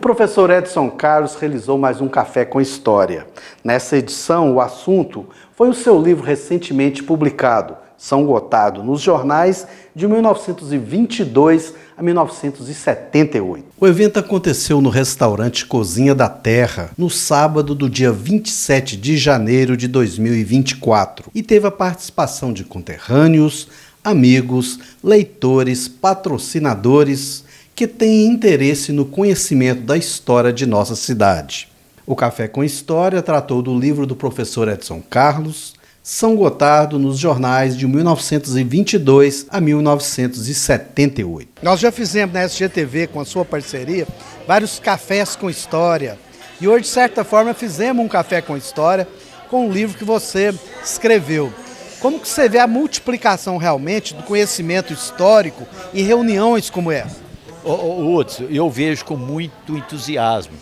professor Edson Carlos realizou mais um Café com História. Nessa edição, o assunto foi o seu livro recentemente publicado, São Gotardo, nos jornais de 1922 a 1978. O evento aconteceu no restaurante Cozinha da Terra, no sábado do dia 27 de janeiro de 2024, e teve a participação de conterrâneos, amigos, leitores, patrocinadores que têm interesse no conhecimento da história de nossa cidade. O Café com História tratou do livro do professor Edson Carlos, São Gotardo, nos jornais de 1922 a 1978. Nós já fizemos na SGTV, com a sua parceria, vários cafés com história. E hoje, de certa forma, fizemos um Café com História com um livro que você escreveu. Como que você vê a multiplicação realmente do conhecimento histórico em reuniões como essa? Hudson, eu vejo com muito entusiasmo.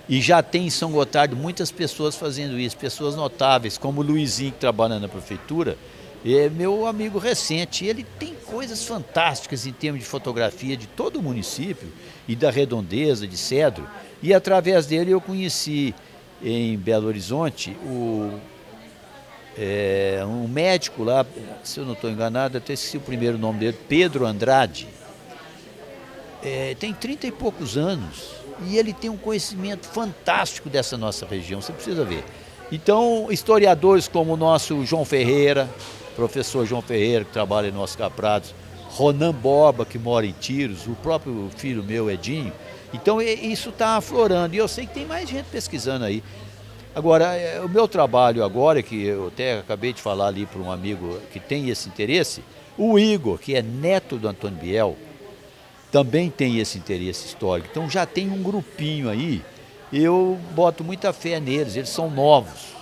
E já tem em São Gotardo muitas pessoas fazendo isso, pessoas notáveis, como o Luizinho, que trabalha na prefeitura, é meu amigo recente. Ele tem coisas fantásticas em termos de fotografia de todo o município e da Redondeza, de Cedro. E através dele eu conheci em Belo Horizonte um médico lá, se eu não estou enganado, até esqueci o primeiro nome dele, Pedro Andrade. Tem 30 e poucos anos e ele tem um conhecimento fantástico dessa nossa região, você precisa ver. Então, historiadores como o nosso João Ferreira, professor João Ferreira, que trabalha em Nosso Caprados, Ronan Borba, que mora em Tiros, o próprio filho meu, Edinho. Então, isso está aflorando e eu sei que tem mais gente pesquisando aí. Agora, o meu trabalho agora, que eu até acabei de falar ali para um amigo que tem esse interesse, o Igor, que é neto do Antônio Biel, também tem esse interesse histórico. Então já tem um grupinho aí, eu boto muita fé neles, eles são novos,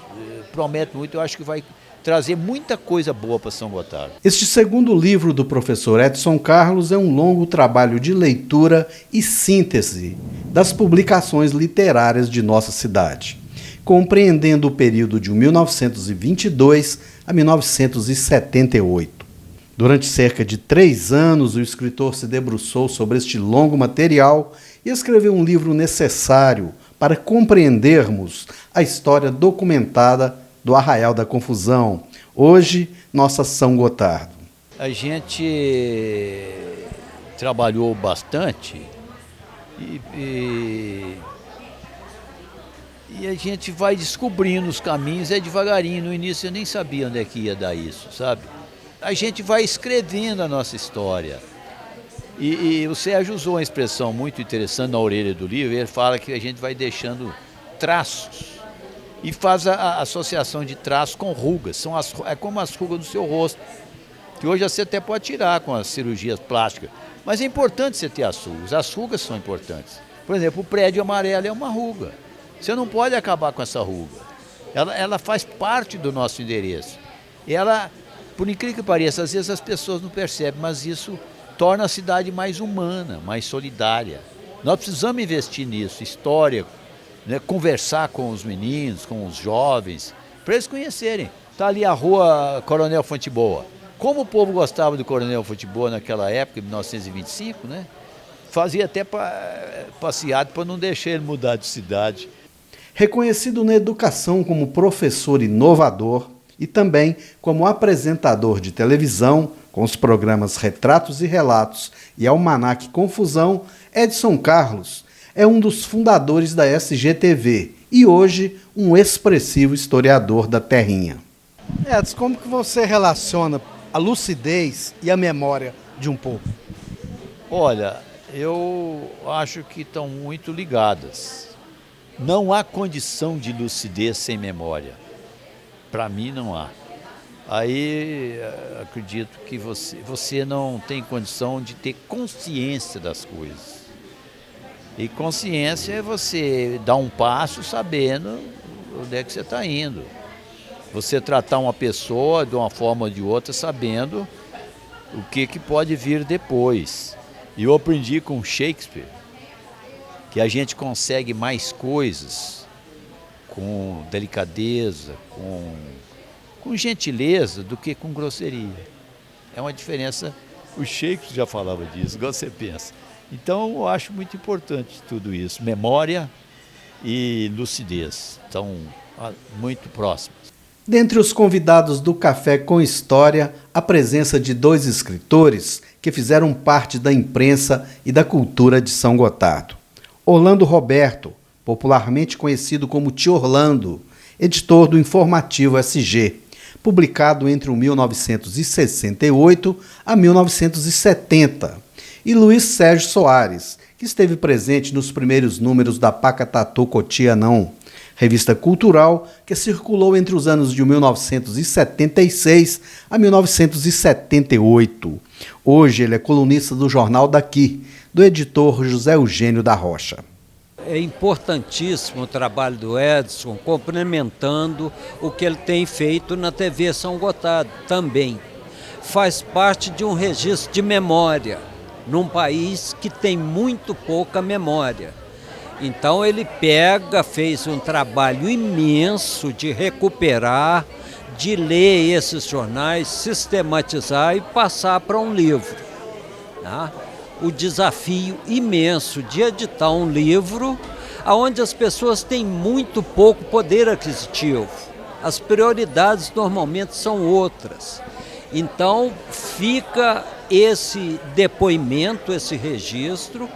prometo muito, eu acho que vai trazer muita coisa boa para São Gotardo. Este segundo livro do professor Edson Carlos é um longo trabalho de leitura e síntese das publicações literárias de nossa cidade, compreendendo o período de 1922 a 1978. Durante cerca de 3 anos, o escritor se debruçou sobre este longo material e escreveu um livro necessário para compreendermos a história documentada do Arraial da Confusão, hoje nossa São Gotardo. A gente trabalhou bastante e a gente vai descobrindo os caminhos devagarinho. No início eu nem sabia onde é que ia dar isso, sabe? A gente vai escrevendo a nossa história. E o Sérgio usou uma expressão muito interessante na orelha do livro, ele fala que a gente vai deixando traços e faz a associação de traços com rugas. É como as rugas do seu rosto, que hoje você até pode tirar com as cirurgias plásticas. Mas é importante você ter as rugas são importantes. Por exemplo, o prédio amarelo é uma ruga. Você não pode acabar com essa ruga. Ela faz parte do nosso endereço. Por incrível que pareça, às vezes as pessoas não percebem, mas isso torna a cidade mais humana, mais solidária. Nós precisamos investir nisso, história, né? Conversar com os meninos, com os jovens, para eles conhecerem. Está ali a rua Coronel Fonteboa. Como o povo gostava do Coronel Fonteboa naquela época, em 1925, né? Fazia até passeado para não deixar ele mudar de cidade. Reconhecido na educação como professor inovador, e também como apresentador de televisão, com os programas Retratos e Relatos e Almanac Confusão, Edson Carlos é um dos fundadores da SGTV e hoje um expressivo historiador da terrinha. Edson, como que você relaciona a lucidez e a memória de um povo? Olha, eu acho que estão muito ligadas. Não há condição de lucidez sem memória. Para mim não há. Aí acredito que você não tem condição de ter consciência das coisas. E consciência é você dar um passo sabendo onde é que você está indo. Você tratar uma pessoa de uma forma ou de outra sabendo o que pode vir depois. E eu aprendi com Shakespeare que a gente consegue mais coisas com delicadeza, com gentileza, do que com grosseria. É uma diferença O Shakespeare já falava disso, igual você pensa. Então, eu acho muito importante tudo isso. Memória e lucidez estão muito próximos. Dentre os convidados do Café com História, a presença de 2 escritores que fizeram parte da imprensa e da cultura de São Gotardo. Orlando Roberto, popularmente conhecido como Tio Orlando, editor do Informativo SG, publicado entre 1968 a 1970, e Luiz Sérgio Soares, que esteve presente nos primeiros números da Pacatatu Cotianão, revista cultural que circulou entre os anos de 1976 a 1978. Hoje ele é colunista do Jornal Daqui, do editor José Eugênio da Rocha. É importantíssimo o trabalho do Edson, complementando o que ele tem feito na TV São Gotardo também. Faz parte de um registro de memória, num país que tem muito pouca memória. Então ele fez um trabalho imenso de recuperar, de ler esses jornais, sistematizar e passar para um livro. Tá? O desafio imenso de editar um livro onde as pessoas têm muito pouco poder aquisitivo. As prioridades normalmente são outras. Então fica esse depoimento, esse registro.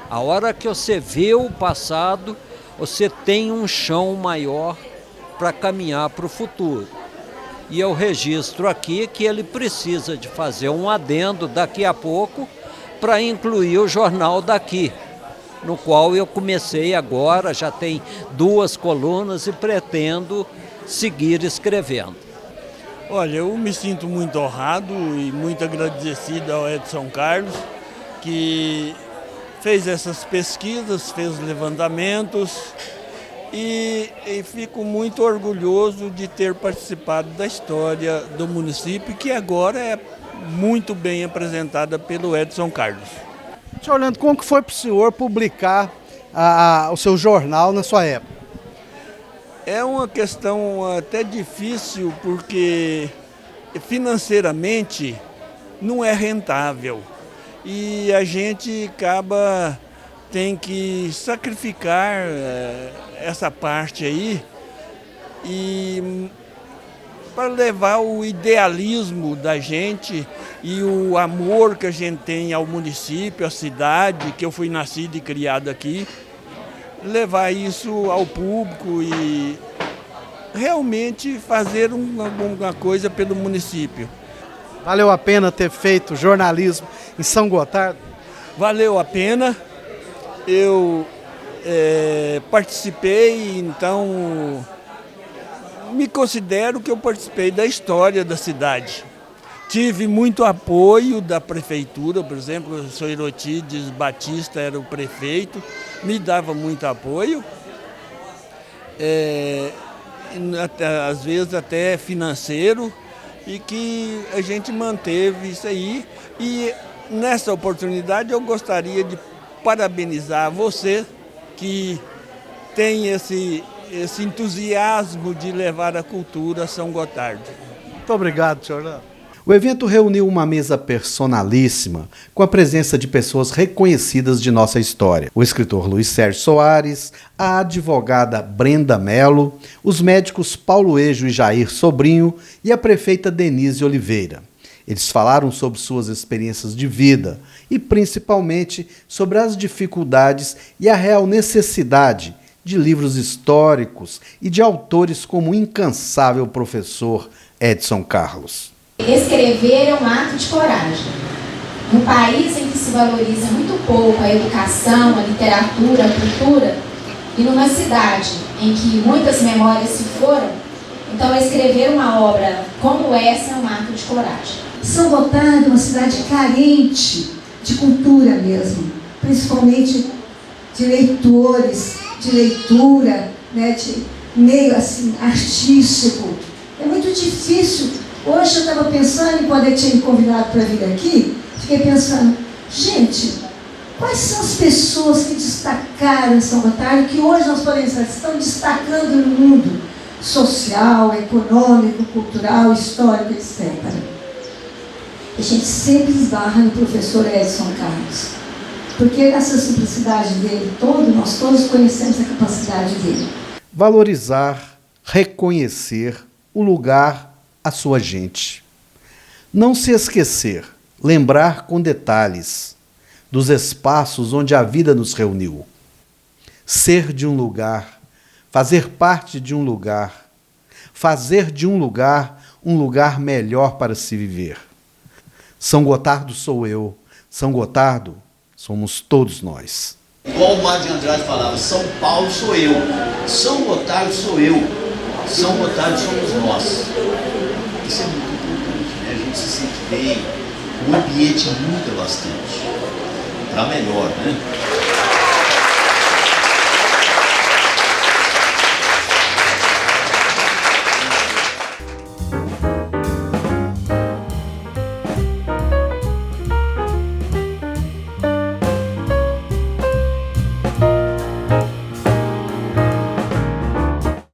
A hora que você vê o passado, você tem um chão maior para caminhar para o futuro. E eu registro aqui que ele precisa de fazer um adendo daqui a pouco para incluir o Jornal Daqui, no qual eu comecei agora, já tem 2 colunas e pretendo seguir escrevendo. Olha, eu me sinto muito honrado e muito agradecido ao Edson Carlos, que fez essas pesquisas, fez levantamentos e fico muito orgulhoso de ter participado da história do município, que agora é muito bem apresentada pelo Edson Carlos. Senhor Orlando, como que foi para o senhor publicar o seu jornal na sua época? É uma questão até difícil, porque financeiramente não é rentável. E a gente tem que sacrificar essa parte aí para levar o idealismo da gente e o amor que a gente tem ao município, à cidade, que eu fui nascido e criado aqui, levar isso ao público e realmente fazer alguma coisa pelo município. Valeu a pena ter feito jornalismo em São Gotardo? Valeu a pena. Eu participei, então me considero que eu participei da história da cidade. Tive muito apoio da prefeitura, por exemplo, o senhor Irotides Batista era o prefeito, me dava muito apoio, às vezes até financeiro, e que a gente manteve isso aí. E nessa oportunidade eu gostaria de parabenizar você que tem esse entusiasmo de levar a cultura a São Gotardo. Muito obrigado, senhor Orlando. O evento reuniu uma mesa personalíssima, com a presença de pessoas reconhecidas de nossa história. O escritor Luiz Sérgio Soares, a advogada Brenda Mello, os médicos Paulo Ejo e Jair Sobrinho e a prefeita Denise Oliveira. Eles falaram sobre suas experiências de vida e, principalmente, sobre as dificuldades e a real necessidade de livros históricos e de autores como o incansável professor Edson Carlos. Escrever é um ato de coragem. Num país em que se valoriza muito pouco a educação, a literatura, a cultura, e numa cidade em que muitas memórias se foram, então escrever uma obra como essa é um ato de coragem. São Gotardo é uma cidade carente de cultura mesmo, principalmente de leitores, de leitura, né, de meio assim artístico. É muito difícil. Hoje eu estava pensando, quando ele tinha me convidado para vir aqui, fiquei pensando, gente, quais são as pessoas que destacaram em São Gotardo, que hoje nós podemos dizer, estão destacando no mundo social, econômico, cultural, histórico, etc. a gente sempre esbarra no professor Edson Carlos. Porque nessa simplicidade dele todo, nós todos conhecemos a capacidade dele. Valorizar, reconhecer o lugar, a sua gente. Não se esquecer, lembrar com detalhes dos espaços onde a vida nos reuniu. Ser de um lugar, fazer parte de um lugar, fazer de um lugar melhor para se viver. São Gotardo sou eu, São Gotardo somos todos nós. Igual o Mário de Andrade falava, São Paulo sou eu, São Gotardo sou eu, São Gotardo somos nós. Isso é muito importante, né? A gente se sente bem, o ambiente muda bastante, para melhor, né?